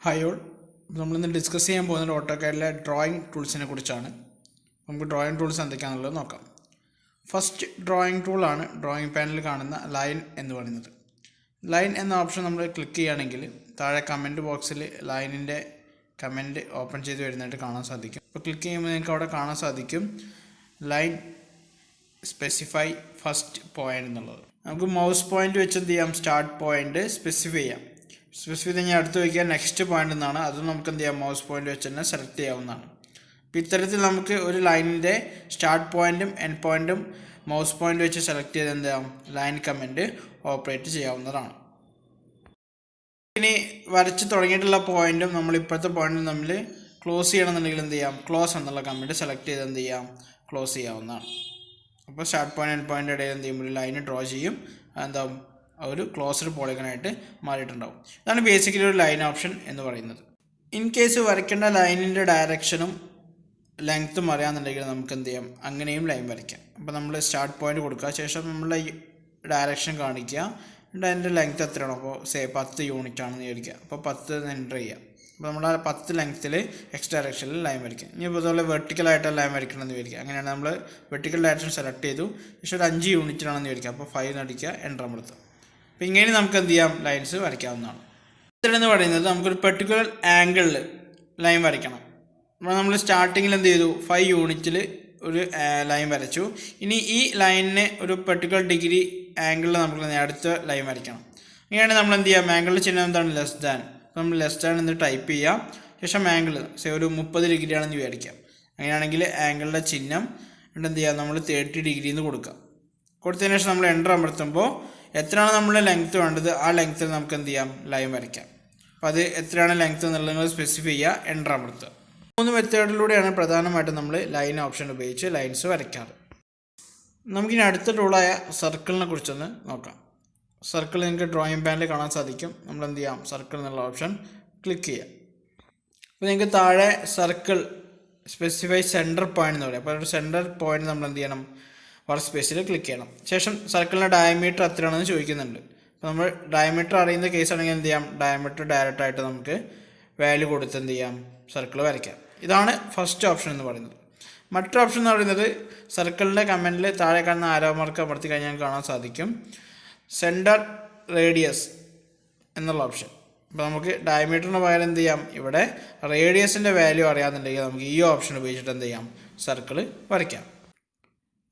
Hi all, നമ്മളിന്ന് discuss ചെയ്യാൻ പോകുന്നത് ഓട്ടോകാഡിലെ ഡ്രോയിങ് ടൂൾസിനെ കുറിച്ചാണ്. നമുക്ക് ഡ്രോയിങ് ടൂൾസ് എന്തൊക്കെയാണെന്നുള്ളത് നോക്കാം. ഫസ്റ്റ് ഡ്രോയിങ് ടൂളാണ് ഡ്രോയിങ് പാനലിൽ കാണുന്ന ലൈൻ എന്ന് പറയുന്നത്. ലൈൻ എന്ന ഓപ്ഷൻ നമ്മൾ ക്ലിക്ക് ചെയ്യുകയാണെങ്കിൽ താഴെ കമൻറ്റ് ബോക്സിൽ ലൈനിൻ്റെ കമൻറ്റ് ഓപ്പൺ ചെയ്ത് വരുന്നതായിട്ട് കാണാൻ സാധിക്കും. അപ്പോൾ ക്ലിക്ക് ചെയ്യുമ്പോൾ നിങ്ങൾക്ക് അവിടെ കാണാൻ സാധിക്കും ലൈൻ സ്പെസിഫൈ ഫസ്റ്റ് പോയിൻ്റ് എന്നുള്ളത്. നമുക്ക് മൗസ് പോയിൻ്റ് വെച്ച് എന്ത് ചെയ്യാം, സ്റ്റാർട്ട് പോയിൻ്റ് സ്പെസിഫൈ ചെയ്യാം. സ്പെസിഫൈ കഴിഞ്ഞാൽ അടുത്ത് വയ്ക്കുക നെക്സ്റ്റ് പോയിൻ്റ് എന്നാണ്. അതും നമുക്ക് എന്ത് ചെയ്യാം, മൗസ് പോയിൻ്റ് വെച്ച് തന്നെ സെലക്ട് ചെയ്യാവുന്നതാണ്. അപ്പോൾ ഇത്തരത്തിൽ നമുക്ക് ഒരു ലൈനിൻ്റെ സ്റ്റാർട്ട് പോയിൻറ്റും എൻഡ് പോയിൻറ്റും മൗസ് പോയിൻ്റ് വെച്ച് സെലക്ട് ചെയ്ത് എന്ത് ചെയ്യാം, ലൈൻ കമൻറ്റ് ഓപ്പറേറ്റ് ചെയ്യാവുന്നതാണ്. ഇനി വരച്ച് തുടങ്ങിയിട്ടുള്ള പോയിൻറ്റും നമ്മൾ ഇപ്പോഴത്തെ പോയിൻറ്റും തമ്മിൽ ക്ലോസ് ചെയ്യണമെന്നുണ്ടെങ്കിൽ എന്ത് ചെയ്യാം, ക്ലോസ് എന്നുള്ള കമൻറ്റ് സെലക്ട് ചെയ്ത് എന്ത് ചെയ്യാം, ക്ലോസ് ചെയ്യാവുന്നതാണ്. അപ്പോൾ സ്റ്റാർട്ട് പോയിൻ്റ് എൻഡ് പോയിൻ്റ് ഇടയിൽ എന്ത് ചെയ്യും, ഒരു ലൈന് ഡ്രോ ചെയ്യും. എന്താവും, ഒരു ക്ലോസ്ഡ് പോളിഗണായിട്ട് മാറിയിട്ടുണ്ടാവും. ഇതാണ് ബേസിക്കലി ഒരു ലൈൻ ഓപ്ഷൻ എന്ന് പറയുന്നത്. ഇൻ കേസ് വരയ്ക്കേണ്ട ലൈനിൻ്റെ ഡയറക്ഷനും ലെങ്ത്തും അറിയാമെന്നുണ്ടെങ്കിൽ നമുക്ക് എന്ത് ചെയ്യാം, അങ്ങനെയും ലൈൻ വരയ്ക്കാം. അപ്പോൾ നമ്മൾ സ്റ്റാർട്ട് പോയിൻ്റ് കൊടുക്കുക, ശേഷം നമ്മളുടെ ഡയറക്ഷൻ കാണിക്കുക, എന്നിട്ട് അതിൻ്റെ ലെങ്ത്ത് എത്രയാണോ, അപ്പോൾ 10 യൂണിറ്റ് ആണെന്ന് വിചാരിക്കുക. അപ്പോൾ 10 എൻ്റർ ചെയ്യുക. അപ്പോൾ നമ്മൾ ആ 10 ലെങ്ത്തിൽ എക്സ് ഡയറക്ഷനിൽ ലൈൻ വരയ്ക്കുക. ഇനി അതുപോലെ വെർട്ടിക്കലായിട്ട് ലൈൻ വരയ്ക്കണമെന്ന് വിചാരിക്കുക. അങ്ങനെയാണ് നമ്മൾ വെർട്ടിക്കൽ ഡയറക്ഷൻ സെലക്ട് ചെയ്തു, പക്ഷേ ഒരു 5 യൂണിറ്റിലാണെന്ന് വിചാരിക്കുക. അപ്പോൾ 5 അടിക്കുക, എൻ്റർ അമർത്തുക. അപ്പോൾ ഇങ്ങനെ നമുക്ക് എന്ത് ചെയ്യാം, ലൈൻസ് വരയ്ക്കാവുന്നതാണ്. ഇതെന്ന് പറയുന്നത് നമുക്കൊരു പെർട്ടിക്കുലർ ആംഗിളിൽ ലൈൻ വരയ്ക്കണം. അപ്പോൾ നമ്മൾ സ്റ്റാർട്ടിങ്ങിൽ എന്ത് ചെയ്തു, 5 യൂണിറ്റിൽ ഒരു ലൈൻ വരച്ചു. ഇനി ഈ ലൈനിന് ഒരു പെർട്ടിക്കുലർ ഡിഗ്രി ആംഗിളിൽ നമുക്ക് അടുത്ത ലൈൻ വരയ്ക്കണം. ഇങ്ങനെയാണെങ്കിൽ നമ്മൾ എന്ത് ചെയ്യാം, ആംഗിളിൽ ചിഹ്നം എന്താണ്, ലെസ് ദാൻ. നമ്മൾ ലെസ് ദാൻ എന്ന് ടൈപ്പ് ചെയ്യാം, ശേഷം ആംഗിൾ ഒരു 30 ഡിഗ്രി ആണെന്ന് വിചാരിക്കാം. അങ്ങനെയാണെങ്കിൽ ആംഗിളിൻ്റെ ചിഹ്നം എന്നിട്ട് എന്ത് ചെയ്യാം, നമ്മൾ 30 ഡിഗ്രി എന്ന് കൊടുക്കാം. കൊടുത്തതിന് ശേഷം നമ്മൾ എൻ്റർ അമർത്തുമ്പോൾ എത്രയാണ് നമ്മൾ ലെങ്ത്ത് വേണ്ടത് ആ ലെങ്ത്തിൽ നമുക്ക് എന്ത് ചെയ്യാം, ലൈൻ വരയ്ക്കാം. അപ്പോൾ അത് എത്രയാണ് ലെങ്ത്ത് എന്നുള്ളത് സ്പെസിഫൈ ചെയ്യുക, എൻ്റർ അമർത്തുക. 3 മെത്തേഡിലൂടെയാണ് പ്രധാനമായിട്ടും നമ്മൾ ലൈൻ ഓപ്ഷൻ ഉപയോഗിച്ച് ലൈൻസ് വരയ്ക്കാറ്. നമുക്കിനി അടുത്ത ടൂളായ സർക്കിളിനെ കുറിച്ചൊന്ന് നോക്കാം. സർക്കിൾ നിങ്ങൾക്ക് ഡ്രോയിങ് പാനലിൽ കാണാൻ സാധിക്കും. നമ്മൾ എന്ത് ചെയ്യാം, സർക്കിൾ എന്നുള്ള ഓപ്ഷൻ ക്ലിക്ക് ചെയ്യാം. അപ്പോൾ നിങ്ങൾക്ക് താഴെ സർക്കിൾ സ്പെസിഫൈ സെൻറ്റർ പോയിൻ്റ് എന്ന് പറയും. അപ്പോൾ ഒരു സെൻറ്റർ പോയിൻ്റ് നമ്മൾ എന്ത് ചെയ്യണം, വർക്ക് സ്പേസിൽ ക്ലിക്ക് ചെയ്യണം. ശേഷം സർക്കിളിൻ്റെ ഡയമീറ്റർ എത്രയാണെന്ന് ചോദിക്കുന്നുണ്ട്. അപ്പോൾ നമ്മൾ ഡയമീറ്റർ അറിയുന്ന കേസ് ആണെങ്കിൽ എന്ത് ചെയ്യാം, ഡയമീറ്റർ ഡയറക്റ്റായിട്ട് നമുക്ക് വാല്യൂ കൊടുത്ത് എന്ത് ചെയ്യാം, സർക്കിൾ വരയ്ക്കാം. ഇതാണ് ഫസ്റ്റ് ഓപ്ഷൻ എന്ന് പറയുന്നത്. മറ്റൊരു ഓപ്ഷൻ എന്ന് പറയുന്നത് സർക്കിളിൻ്റെ കമൻറ്റിൽ താഴെ കാണുന്ന ആരോ മാർക്ക് അമർത്തി കഴിഞ്ഞാൽ കാണാൻ സാധിക്കും സെൻറ്റർ റേഡിയസ് എന്നുള്ള ഓപ്ഷൻ. അപ്പോൾ നമുക്ക് ഡയമീറ്ററിന് പകരം എന്ത് ചെയ്യാം, ഇവിടെ റേഡിയസിൻ്റെ വാല്യൂ അറിയാമെന്നുണ്ടെങ്കിൽ നമുക്ക് ഈ ഓപ്ഷൻ ഉപയോഗിച്ചിട്ട് എന്ത് ചെയ്യാം, സർക്കിൾ വരയ്ക്കാം.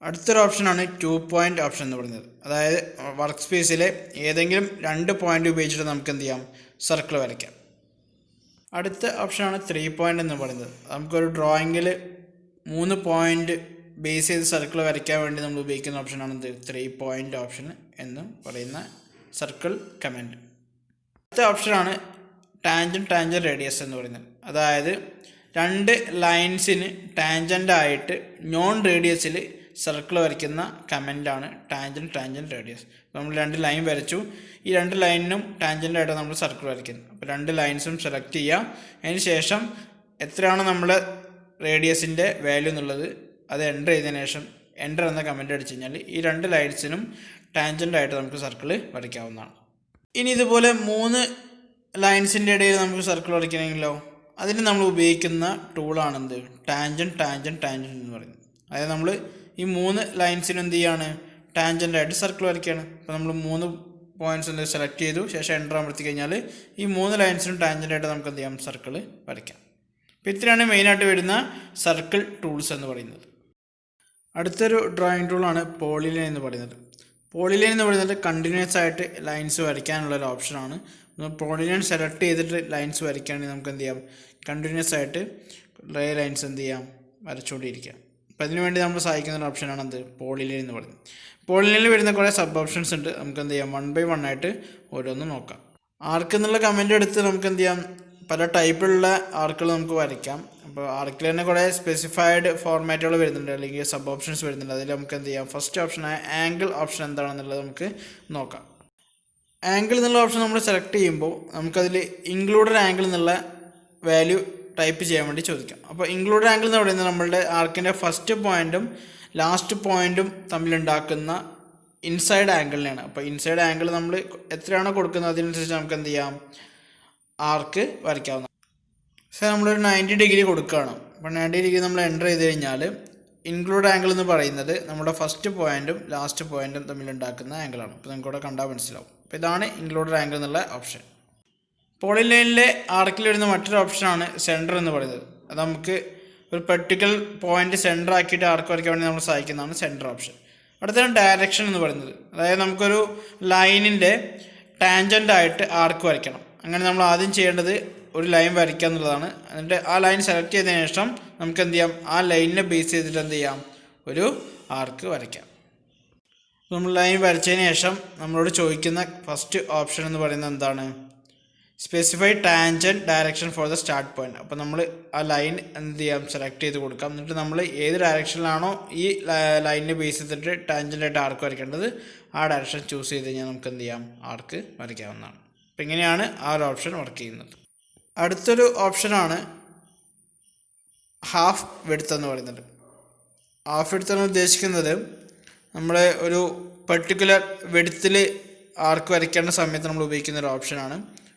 അടുത്തൊരു ഓപ്ഷനാണ് 2 പോയിൻ്റ് ഓപ്ഷൻ എന്ന് പറയുന്നത്. അതായത് വർക്ക് സ്പേസിലെ ഏതെങ്കിലും 2 പോയിൻ്റ് ഉപയോഗിച്ചിട്ട് നമുക്ക് എന്ത് ചെയ്യാം, സർക്കിൾ വരയ്ക്കാം. അടുത്ത ഓപ്ഷനാണ് 3 പോയിൻ്റ് എന്ന് പറയുന്നത്. നമുക്കൊരു ഡ്രോയിങ്ങിൽ 3 പോയിൻ്റ് ബേസ് ചെയ്ത് സർക്കിൾ വരയ്ക്കാൻ വേണ്ടി നമ്മൾ ഉപയോഗിക്കുന്ന ഓപ്ഷനാണ് 3 പോയിൻ്റ് ഓപ്ഷൻ എന്ന് പറയുന്ന സർക്കിൾ കമാൻഡ്. അടുത്ത ഓപ്ഷനാണ് ടാൻജൻറ്റ് റേഡിയസ് എന്ന് പറയുന്നത്. അതായത് 2 ലൈൻസിന് ടാൻജൻ്റായിട്ട് നോൺ റേഡിയസിൽ സർക്കിൾ വരയ്ക്കുന്ന കമൻറ്റാണ് ടാൻജൻറ്റ് റേഡിയസ്. നമ്മൾ 2 ലൈൻ വരച്ചു, ഈ 2 ലൈനിനും ടാൻജൻ്റായിട്ട് നമ്മൾ സർക്കിൾ വരയ്ക്കുന്നത്. അപ്പോൾ 2 ലൈൻസും സെലക്ട് ചെയ്യുക. അതിന് ശേഷം എത്രയാണ് നമ്മുടെ റേഡിയസിൻ്റെ വാല്യൂ എന്നുള്ളത് അത് എൻ്റർ ചെയ്തതിന് ശേഷം എൻ്റർ എന്ന കമൻറ്റ് അടിച്ചു കഴിഞ്ഞാൽ ഈ 2 ലൈൻസിനും ടാൻജൻ്റായിട്ട് നമുക്ക് സർക്കിൾ വരയ്ക്കാവുന്നതാണ്. ഇനി ഇതുപോലെ 3 ലൈൻസിൻ്റെ ഇടയിൽ നമുക്ക് സർക്കിൾ വരയ്ക്കണമെങ്കിലോ അതിന് നമ്മൾ ഉപയോഗിക്കുന്ന ടൂളാണെന്ത്, ടാൻജൻറ്റ് എന്ന് പറയുന്നത്. അതായത് നമ്മൾ ഈ 3 ലൈൻസിന് എന്ത് ചെയ്യാണ്, ടാൻജൻ്റായിട്ട് സർക്കിൾ വരയ്ക്കുകയാണ്. അപ്പോൾ നമ്മൾ 3 പോയിൻറ്റ്സ് സെലക്ട് ചെയ്തു, ശേഷം എൻ്റർ അമർത്തി കഴിഞ്ഞാൽ ഈ 3 ലൈൻസിനും ടാൻജൻ്റായിട്ട് നമുക്ക് എന്ത് ചെയ്യാം, സർക്കിൾ വരയ്ക്കാം. അപ്പോൾ ഇത്രയാണ് മെയിനായിട്ട് വരുന്ന സർക്കിൾ ടൂൾസ് എന്ന് പറയുന്നത്. അടുത്തൊരു ഡ്രോയിങ് ടൂളാണ് പോളിലൈൻ എന്ന് പറയുന്നത്. പോളിലൈൻ എന്ന് പറയുന്നത് കണ്ടിന്യൂസ് ആയിട്ട് ലൈൻസ് വരയ്ക്കാനുള്ളൊരു ഓപ്ഷനാണ്. പോളിലൈൻ സെലക്ട് ചെയ്തിട്ട് ലൈൻസ് വരയ്ക്കുകയാണെങ്കിൽ നമുക്ക് എന്ത് ചെയ്യാം, കണ്ടിന്യൂസ് ആയിട്ട് ലൈൻസ് എന്ത് ചെയ്യാം, വരച്ചുകൊണ്ടിരിക്കാം. അപ്പോൾ അതിനുവേണ്ടി നമ്മൾ സഹായിക്കുന്ന ഒരു ഓപ്ഷനാണ് എന്ത്, പോളിലൈൻ എന്ന് പറയുന്നത്. പോളിലൈനിൽ വരുന്ന കുറേ സബ് ഓപ്ഷൻസ് ഉണ്ട്. നമുക്ക് എന്ത് ചെയ്യാം, 1 by 1 ആയിട്ട് ഓരോന്നും നോക്കാം. ആർക്ക് എന്നുള്ള കമൻറ്റ് എടുത്ത് നമുക്ക് എന്ത് ചെയ്യാം, പല ടൈപ്പിലുള്ള ആർക്കുകൾ നമുക്ക് വരയ്ക്കാം. അപ്പോൾ ആർക്കിൽ തന്നെ കുറേ സ്പെസിഫൈഡ് ഫോർമാറ്റുകൾ വരുന്നുണ്ട്, അല്ലെങ്കിൽ സബ് ഓപ്ഷൻസ് വരുന്നുണ്ട്. അതിൽ നമുക്ക് എന്ത് ചെയ്യാം, ഫസ്റ്റ് ഓപ്ഷനായ ആംഗിൾ ഓപ്ഷൻ എന്താണെന്നുള്ളത് നമുക്ക് നോക്കാം. ആംഗിൾ എന്നുള്ള ഓപ്ഷൻ നമ്മൾ സെലക്ട് ചെയ്യുമ്പോൾ നമുക്കതിൽ ഇൻക്ലൂഡഡ് ആംഗിൾ എന്നുള്ള വാല്യൂ ടൈപ്പ് ചെയ്യാൻ വേണ്ടി ചോദിക്കാം. അപ്പോൾ ഇൻക്ലൂഡഡ് ആംഗിൾ എന്ന് പറയുന്നത് നമ്മളുടെ ആർക്കിൻ്റെ ഫസ്റ്റ് പോയിൻറ്റും ലാസ്റ്റ് പോയിൻറ്റും തമ്മിലുണ്ടാക്കുന്ന ഇൻസൈഡ് ആംഗിളിനെയാണ്. അപ്പോൾ ഇൻസൈഡ് ആംഗിൾ നമ്മൾ എത്രയാണോ കൊടുക്കുന്നത് അതിനനുസരിച്ച് നമുക്ക് എന്ത് ചെയ്യാം, ആർക്ക് വരയ്ക്കാവുന്നതാണ്. സോ നമ്മളൊരു 90 ഡിഗ്രി കൊടുക്കുകയാണ്. അപ്പോൾ 90 ഡിഗ്രി നമ്മൾ എൻ്റർ ചെയ്ത് കഴിഞ്ഞാൽ ഇൻക്ലൂഡ് ആംഗിൾ എന്ന് പറയുന്നത് നമ്മുടെ ഫസ്റ്റ് പോയിൻറ്റും ലാസ്റ്റ് പോയിൻറ്റും തമ്മിലുണ്ടാക്കുന്ന ആംഗിളാണ്. അപ്പോൾ നിങ്ങൾക്ക് ഇവിടെ കണ്ടാൽ മനസ്സിലാവും. അപ്പോൾ ഇതാണ് ഇൻക്ലൂഡഡ് ആംഗിൾ എന്നുള്ള ഓപ്ഷൻ. പോളിലൈനിലെ ആർക്കിൽ വരുന്ന മറ്റൊരു ഓപ്ഷനാണ് സെൻറ്റർ എന്ന് പറയുന്നത്. അത് നമുക്ക് ഒരു പെർട്ടിക്കുലർ പോയിന്റ് സെൻറ്റർ ആക്കിയിട്ട് ആർക്ക് വരയ്ക്കാൻ വേണ്ടി നമ്മൾ സഹായിക്കുന്നതാണ് സെൻറ്റർ ഓപ്ഷൻ. അടുത്താണ് ഡയറക്ഷൻ എന്ന് പറയുന്നത്. അതായത് നമുക്കൊരു ലൈനിൻ്റെ ടാൻജൻ്റ് ആയിട്ട് ആർക്ക് വരയ്ക്കണം. അങ്ങനെ നമ്മൾ ആദ്യം ചെയ്യേണ്ടത് ഒരു ലൈൻ വരയ്ക്കുക എന്നുള്ളതാണ്. എന്നിട്ട് ആ ലൈൻ സെലക്ട് ചെയ്തതിന് ശേഷം നമുക്ക് എന്ത് ചെയ്യാം, ആ ലൈനിനെ ബേസ് ചെയ്തിട്ട് എന്ത് ചെയ്യാം, ഒരു ആർക്ക് വരയ്ക്കാം. നമ്മൾ ലൈൻ വരച്ചതിന് ശേഷം നമ്മളോട് ചോദിക്കുന്ന ഫസ്റ്റ് ഓപ്ഷൻ എന്ന് പറയുന്നത് എന്താണ്, specify tangent direction for the start point. അപ്പോൾ നമ്മൾ ആ ലൈൻ എന്ത് ചെയ്യാം, സെലക്ട് ചെയ്ത് കൊടുക്കാം. എന്നിട്ട് നമ്മൾ ഏത് ഡയറക്ഷനിലാണോ ഈ ലൈനിനെ ബേസ് ചെയ്തിട്ട് ടാൻജൻ്റായിട്ട് ആർക്ക് വരയ്ക്കേണ്ടത് ആ ഡയറക്ഷൻ ചൂസ് ചെയ്ത് കഴിഞ്ഞാൽ നമുക്ക് എന്ത് ചെയ്യാം, ആർക്ക് വരയ്ക്കാവുന്നതാണ്. അപ്പോൾ ഇങ്ങനെയാണ് ആ ഒരു ഓപ്ഷൻ വർക്ക് ചെയ്യുന്നത്. അടുത്തൊരു ഓപ്ഷനാണ് ഹാഫ് വിഡ്ത്ത് എന്ന് പറയുന്നത്. ഹാഫ് വിഡ്ത്ത് എന്ന് ഉദ്ദേശിക്കുന്നത് നമ്മൾ ഒരു പെർട്ടിക്കുലർ വിഡ്ത്തിൽ ആർക്ക് വരയ്ക്കേണ്ട സമയത്ത് നമ്മൾ ഉപയോഗിക്കുന്ന ഒരു ഓപ്ഷനാണ്.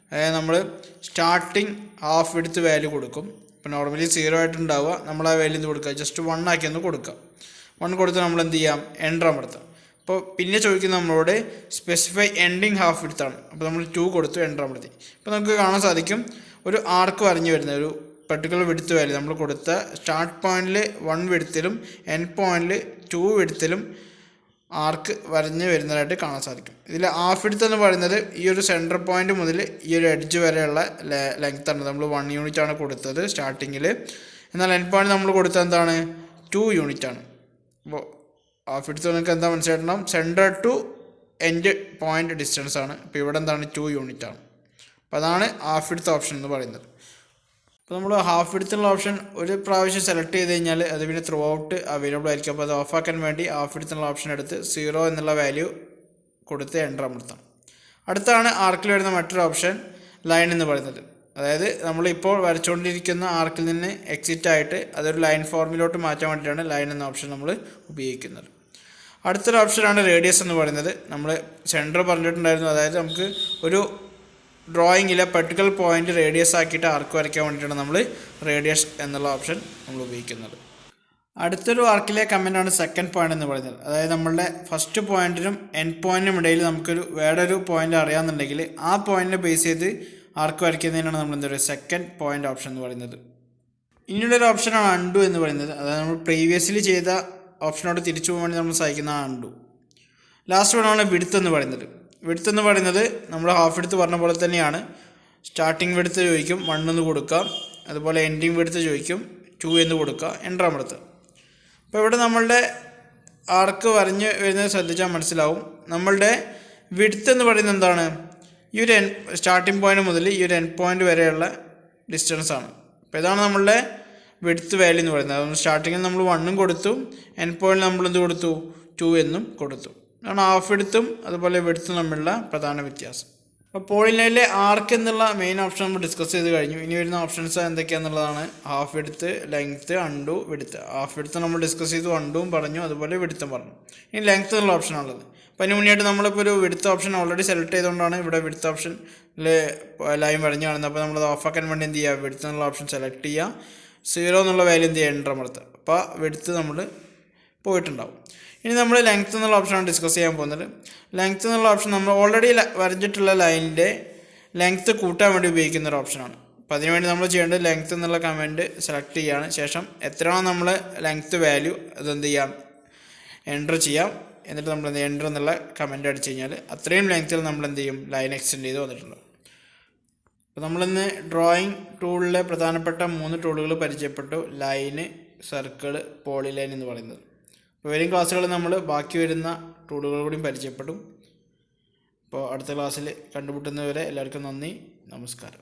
അതായത് നമ്മൾ സ്റ്റാർട്ടിങ് ഹാഫ് വിഡ്ത്ത് വാല്യൂ കൊടുക്കും. ഇപ്പോൾ നോർമലി 0 ആയിട്ടുണ്ടാവുക, നമ്മൾ ആ വാല്യൂ എന്ത് കൊടുക്കുക, ജസ്റ്റ് 1 ആക്കി ഒന്ന് കൊടുക്കുക. 1 കൊടുത്ത് നമ്മൾ എന്ത് ചെയ്യാം, എൻ്റർ അമർത്താം. അപ്പോൾ പിന്നെ ചോദിക്കുന്നത് നമ്മളോട് സ്പെസിഫൈ എൻഡിങ് ഹാഫ് വിഡ്ത്താണ്. അപ്പോൾ നമ്മൾ 2 കൊടുത്തു, എൻ്റർ അമർത്തി. ഇപ്പോൾ നമുക്ക് കാണാൻ സാധിക്കും ഒരു ആർക്ക് വരഞ്ഞു വരുന്ന ഒരു പെർട്ടിക്കുലർ വിഡ്ത്ത് വാല്യൂ നമ്മൾ കൊടുത്ത സ്റ്റാർട്ട് പോയിന്റിൽ 1 വിഡ്ത്തിലും എൻഡ് പോയിന്റിൽ 2 വിഡ്ത്തിലും ആർക്ക് വരഞ്ഞ് വരുന്നതായിട്ട് കാണാൻ സാധിക്കും. ഇതിൽ ഹാഫ് വിഡ്ത്ത് എന്ന് പറയുന്നത് ഈ ഒരു സെൻറ്റർ പോയിന്റ് മുതൽ ഈ ഒരു എഡ്ജ് വരെയുള്ള ലെങ്ത്താണ്. നമ്മൾ 1 യൂണിറ്റ് ആണ് കൊടുത്തത് സ്റ്റാർട്ടിങ്ങിൽ. എന്നാൽ എൻഡ് പോയിന്റ് നമ്മൾ കൊടുത്തത് എന്താണ്, 2 യൂണിറ്റ് ആണ്. അപ്പോൾ ഹാഫ് വിഡ്ത്ത് നിങ്ങൾക്ക് എന്താ മനസ്സിലാക്കണം, centre to end point distance ആണ്. ഇപ്പോൾ ഇവിടെ എന്താണ്, 2 യൂണിറ്റ് ആണ്. അപ്പോൾ അതാണ് ഹാഫ് വിഡ്ത്ത് ഓപ്ഷൻ എന്ന് പറയുന്നത്. അപ്പോൾ നമ്മൾ ഹാഫ് വിഡ്ത്തുള്ള ഓപ്ഷൻ ഒരു പ്രാവശ്യം സെലക്ട് ചെയ്ത് കഴിഞ്ഞാൽ അത് പിന്നെ ത്രൂ ഔട്ട് അവൈലബിൾ ആയിരിക്കും. അപ്പോൾ അത് ഓഫാക്കാൻ വേണ്ടി ഹാഫ് വിഡ്ത്തുള്ള ഓപ്ഷൻ എടുത്ത് 0 എന്നുള്ള വാല്യൂ കൊടുത്ത് എൻ്റർ അമർത്താം. അടുത്താണ് ആർക്കിൽ വരുന്ന മറ്റൊരു ഓപ്ഷൻ ലൈൻ എന്ന് പറയുന്നത്. അതായത് നമ്മളിപ്പോൾ വരച്ചുകൊണ്ടിരിക്കുന്ന ആർക്കിൽ നിന്ന് എക്സിറ്റ് ആയിട്ട് അതൊരു ലൈൻ ഫോർമിലോട്ട് മാറ്റാൻ വേണ്ടിയിട്ടാണ് ലൈൻ എന്ന ഓപ്ഷൻ നമ്മൾ ഉപയോഗിക്കുന്നത്. അടുത്തൊരു ഓപ്ഷനാണ് റേഡിയസ് എന്ന് പറയുന്നത്. നമ്മൾ സെൻറ്റർ പറഞ്ഞിട്ടുണ്ടായിരുന്നു. അതായത് നമുക്ക് ഒരു ഡ്രോയിങ്ങിലെ പെർട്ടിക്കുലർ പോയിന്റ് റേഡിയസ് ആക്കിയിട്ട് ആർക്ക് വരയ്ക്കാൻ വേണ്ടിയിട്ടാണ് നമ്മൾ റേഡിയസ് എന്നുള്ള ഓപ്ഷൻ നമ്മൾ ഉപയോഗിക്കുന്നത്. അടുത്തൊരു ആർക്കിലെ കമൻ്റാണ് സെക്കൻഡ് പോയിന്റ് എന്ന് പറയുന്നത്. അതായത് നമ്മളുടെ ഫസ്റ്റ് പോയിന്റിനും എൻഡ് പോയിന്റിനും ഇടയിൽ നമുക്കൊരു വേറൊരു പോയിന്റ് അറിയാമെന്നുണ്ടെങ്കിൽ ആ പോയിന്റിനെ ബേസ് ചെയ്ത് ആർക്ക് വരയ്ക്കുന്നതിനാണ് നമ്മൾ എന്താ പറയുക, സെക്കൻഡ് പോയിന്റ് ഓപ്ഷൻ എന്ന് പറയുന്നത്. ഇനിയുള്ളൊരു ഓപ്ഷനാണ് അൺഡു എന്ന് പറയുന്നത്. അതായത് നമ്മൾ പ്രീവിയസ്ലി ചെയ്ത ഓപ്ഷനോട് തിരിച്ചു പോകാൻ വേണ്ടി നമ്മൾ സഹായിക്കുന്ന അൺഡു. ലാസ്റ്റ് വണ്ണാണ് വിഡ്ത്ത് എന്ന് പറയുന്നത്. വിഡ്ത്ത് എന്ന് പറയുന്നത് നമ്മൾ ഹാഫ് വിഡ്ത്ത് പറഞ്ഞ പോലെ തന്നെയാണ്. സ്റ്റാർട്ടിങ് വിഡ്ത്ത് ചോദിക്കും, 1 എന്ന് കൊടുക്കുക. അതുപോലെ എൻഡിങ് വിഡ്ത്ത് ചോദിക്കും, 2 എന്ന് കൊടുക്കുക, എൻ്റർ അമർത്തുക. അപ്പോൾ ഇവിടെ നമ്മളുടെ ആർക്ക് വരഞ്ഞ് വരുന്നത് ശ്രദ്ധിച്ചാൽ മനസ്സിലാവും. നമ്മളുടെ വിഡ്ത്ത് എന്ന് പറയുന്നത് എന്താണ്, ഈ ഒരു സ്റ്റാർട്ടിങ് പോയിന്റ് മുതൽ ഈ ഒരു എൻഡ് പോയിന്റ് വരെയുള്ള ഡിസ്റ്റൻസ് ആണ്. അപ്പോൾ ഇതാണ് നമ്മളുടെ വിഡ്ത്ത് വാല്യൂ എന്ന് പറയുന്നത്. അതുകൊണ്ട് സ്റ്റാർട്ടിങ്ങിൽ നമ്മൾ 1 കൊടുത്തു, എൻഡ് പോയിന്റിൽ നമ്മൾ എന്ത് കൊടുത്തു, 2 എന്നും കൊടുത്തു. അതാണ് ഹാഫ് വിഡ്ത്തും അതുപോലെ വിഡ്ത്തും തമ്മിലുള്ള പ്രധാന വ്യത്യാസം. അപ്പോൾ പോളിലൈനിലെ ആർക്ക് എന്നുള്ള മെയിൻ ഓപ്ഷൻ നമ്മൾ ഡിസ്കസ് ചെയ്ത് കഴിഞ്ഞു. ഇനി വരുന്ന ഓപ്ഷൻസ് എന്തൊക്കെയാണെന്നുള്ളതാണ് half width, length, undo, width. Half width നമ്മൾ ഡിസ്കസ് ചെയ്തു, അൺഡും പറഞ്ഞു, അതുപോലെ വിഡ്ത്തും പറഞ്ഞു. ഇനി ലെങ്ത്ത് എന്നുള്ള ഓപ്ഷനാണുള്ളത്. അപ്പോൾ അതിന് മുന്നേയായിട്ട് നമ്മളിപ്പോൾ ഒരു വിഡ്ത്ത് ഓപ്ഷൻ ഓൾറെഡി സെലക്ട് ചെയ്തുകൊണ്ടാണ് ഇവിടെ വിഡ്ത്ത് ഓപ്ഷനിൽ ലൈൻ വരഞ്ഞ് കാണുന്നത്. അപ്പോൾ നമ്മളത് ഓഫാക്കാൻ വേണ്ടി എന്ത് ചെയ്യുക, വിഡ്ത്ത് എന്നുള്ള ഓപ്ഷൻ സെലക്ട് ചെയ്യുക, 0 എന്നുള്ള വാല്യൂ എന്ത് ചെയ്യുക, എൻ്റർ അമർത്തുക. അപ്പോൾ വിഡ്ത്ത് നമ്മൾ പോയിട്ടുണ്ടാവും. ഇനി നമ്മൾ ലെങ്ത്ത് എന്നുള്ള ഓപ്ഷനാണ് ഡിസ്കസ് ചെയ്യാൻ പോകുന്നത്. ലെങ്ത്ത് എന്നുള്ള ഓപ്ഷൻ നമ്മൾ ഓൾറെഡി വരച്ചിട്ടുള്ള ലൈനിൻ്റെ ലെങ്ത്ത് കൂട്ടാൻ വേണ്ടി ഉപയോഗിക്കുന്ന ഒരു ഓപ്ഷനാണ്. അപ്പോൾ അതിനുവേണ്ടി നമ്മൾ ചെയ്യേണ്ടത് ലെങ്ത്ത് എന്നുള്ള കമൻറ്റ് സെലക്ട് ചെയ്യുകയാണ്. ശേഷം എത്രയാണോ നമ്മൾ ലെങ്ത്ത് വാല്യൂ അതെന്ത് ചെയ്യാം, എൻ്റർ ചെയ്യാം. എന്നിട്ട് നമ്മൾ എൻ്റർ എന്നുള്ള കമൻറ്റ് അടിച്ച് കഴിഞ്ഞാൽ അത്രയും ലെങ്ത്തിൽ നമ്മൾ എന്ത് ചെയ്യും, ലൈൻ എക്സ്റ്റെൻഡ് ചെയ്ത് വന്നിട്ടുണ്ട്. അപ്പോൾ നമ്മളിന്ന് ഡ്രോയിങ് ടൂളിലെ പ്രധാനപ്പെട്ട 3 ടൂളുകൾ പരിചയപ്പെട്ടു. ലൈന്, സർക്കിൾ, പോളിലൈൻ എന്ന് പറയുന്നത്. അപ്പോൾ വരും ക്ലാസ്സുകളിൽ നമ്മൾ ബാക്കി വരുന്ന ടൂളുകൾ കൂടി പരിചയപ്പെടും. അപ്പോൾ അടുത്ത ക്ലാസ്സിൽ കണ്ടുമുട്ടുന്നവരെ എല്ലാവർക്കും നന്ദി, നമസ്കാരം.